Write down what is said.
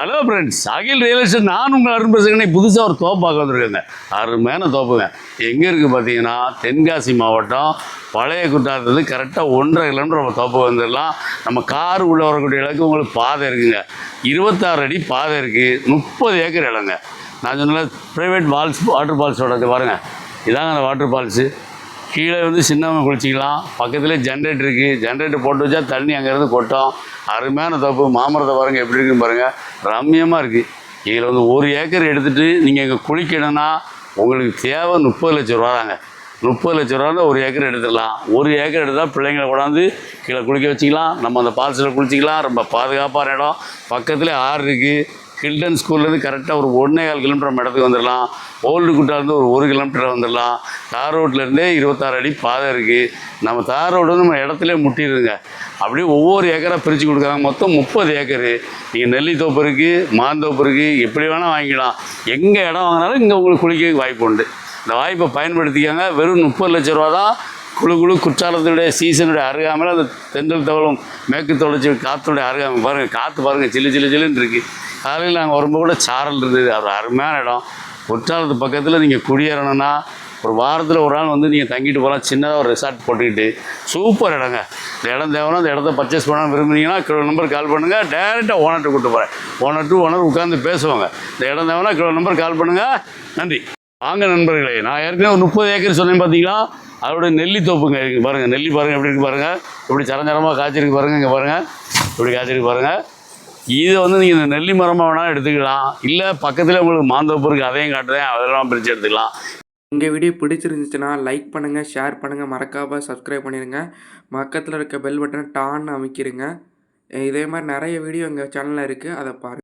Hello friends, அகில் real estate. நான் உங்கள் அரும்பசங்கனை புதுசாக ஒரு தோப்பு பார்க்க வந்திருக்கேங்க. அருமையான தோப்புங்க. எங்கே இருக்குது பார்த்தீங்கன்னா, தென்காசி மாவட்டம் பழைய குற்றாலத்துலேருந்து கரெக்டாக 1.5 கிலோமீட்டர் நம்ம தோப்பு வந்துடலாம். நம்ம கார் உள்ளே வரக்கூடிய இடத்துக்கு உங்களுக்கு பாதை இருக்குங்க. 26 அடி பாதை இருக்குது. 30 ஏக்கர் இடங்க. நான் சொன்ன ப்ரைவேட் வாட்டர் ஃபால்ஸோட பாருங்கள். இதாங்க அந்த வாட்டர் ஃபால்ஸு. கீழே வந்து சின்னவங்க குளிச்சிக்கலாம். பக்கத்துலேயே ஜென்ரேட்டர் இருக்குது. ஜென்ரேட்டர் போட்டு வச்சா தண்ணி அங்கேருந்து கொட்டும். அருமையான தோப்பு. மாமரத்தை பாருங்கள் எப்படி இருக்குன்னு பாருங்கள். ரம்மியமாக இருக்குது. இதில் வந்து 1 ஏக்கர் எடுத்துகிட்டு நீங்கள் இங்கே குளிக்கணும்னா உங்களுக்கு தேவை 30 லட்ச ரூபா தாங்க. 30 லட்ச ரூபாவில் 1 ஏக்கர் எடுத்துடலாம். 1 ஏக்கர் எடுத்தால் பிள்ளைங்களை கொண்டாந்து கீழே குளிக்க வச்சிக்கலாம். நம்ம அந்த ஃபால்ஸில் குளிச்சிக்கலாம். ரொம்ப பாதுகாப்பான இடம். பக்கத்தில் ஆறு இருக்குது. ஹில்டன் ஸ்கூல்லேருந்து கரெக்டாக ஒரு 1.25 கிலோமீட்டர் நம்ம இடத்துக்கு வந்துடலாம். ஓல்டு குட்டாலேருந்து ஒரு 1 கிலோமீட்டர் வந்துடலாம். தார் ரோட்லேருந்தே 26 அடி பாதை இருக்குது. நம்ம தார் ரோடு வந்து நம்ம இடத்துல முட்டிடுங்க. அப்படியே ஒவ்வொரு ஏக்கராக பிரித்து கொடுக்குறாங்க. மொத்தம் 30 ஏக்கரு. நீங்கள் நெல்லி தோப்பு இருக்குது, மாந்தோப்பு இருக்குது, எப்படி வேணால் வாங்கிக்கலாம். எங்கே இடம் வாங்கினாலும் இங்கே உங்களுக்கு குளிக்க வாய்ப்பு உண்டு. இந்த வாய்ப்பை பயன்படுத்திக்காங்க. வெறும் 30 லட்ச ரூபா தான். குழு குற்றாலத்துடைய சீசனுடைய அருகாமையில் அந்த தென்றல் தவளும் மேற்கு தொடர்ச்சி காற்றுடைய அருகாமை பாருங்கள். காற்று பாருங்கள், சில்லுன்னு இருக்குது. காலையில் நாங்கள் வரும்போது கூட சாரல் இருந்தது. அது அருமையான இடம். குற்றாலத்து பக்கத்தில் நீங்கள் குடியேறணும்னா ஒரு வாரத்தில் ஒரு நாள் வந்து நீங்கள் தங்கிட்டு போகலாம். சின்னதாக ஒரு ரெசார்ட் போட்டுக்கிட்டு சூப்பர் இடங்க. இந்த இடம் தேவைன்னா அந்த இடத்த பர்ச்சேஸ் பண்ண விரும்புனீங்கன்னா நம்பர் கால் பண்ணுங்கள். டேரெக்டாக ஓனர்கிட்ட கூப்பிட்டு போகிறேன். ஓனர் உட்காந்து பேசுவாங்க. இந்த இடம் தேவைன்னா நம்பர் கால் பண்ணுங்கள். நன்றி. வாங்க நண்பர்களே, நான் ஏற்கனவே ஒரு 30 ஏக்கர் சொன்னேன் பார்த்தீங்களா. அதோடய நெல்லி தோப்புங்க இருக்குது பாருங்கள். நெல்லி பாருங்கள் எப்படி இருக்குது பாருங்கள். எப்படி சரஞ்சரமாக காய்ச்சிருக்கு பாருங்கள். இங்கே பாருங்கள் எப்படி காய்ச்சிருக்கு பாருங்கள். இதை வந்து நீங்கள் இந்த நெல்லி மரமாக வேணாலும் எடுத்துக்கலாம். இல்லை பக்கத்தில் உங்களுக்கு மாந்தோப்பு இருக்குது, அதையும் காட்டுறேன். அதெல்லாம் பிரித்து எடுத்துக்கலாம். இந்த வீடியோ பிடிச்சிருந்துச்சுன்னா லைக் பண்ணுங்கள், ஷேர் பண்ணுங்கள், மறக்காமல் சப்ஸ்கிரைப் பண்ணிடுங்க. பக்கத்தில் இருக்க பெல் பட்டனை டான்னு அமைக்கிடுங்க. இதே மாதிரி நிறைய வீடியோ எங்கள் சேனலில் இருக்குது, அதை பாருங்கள்.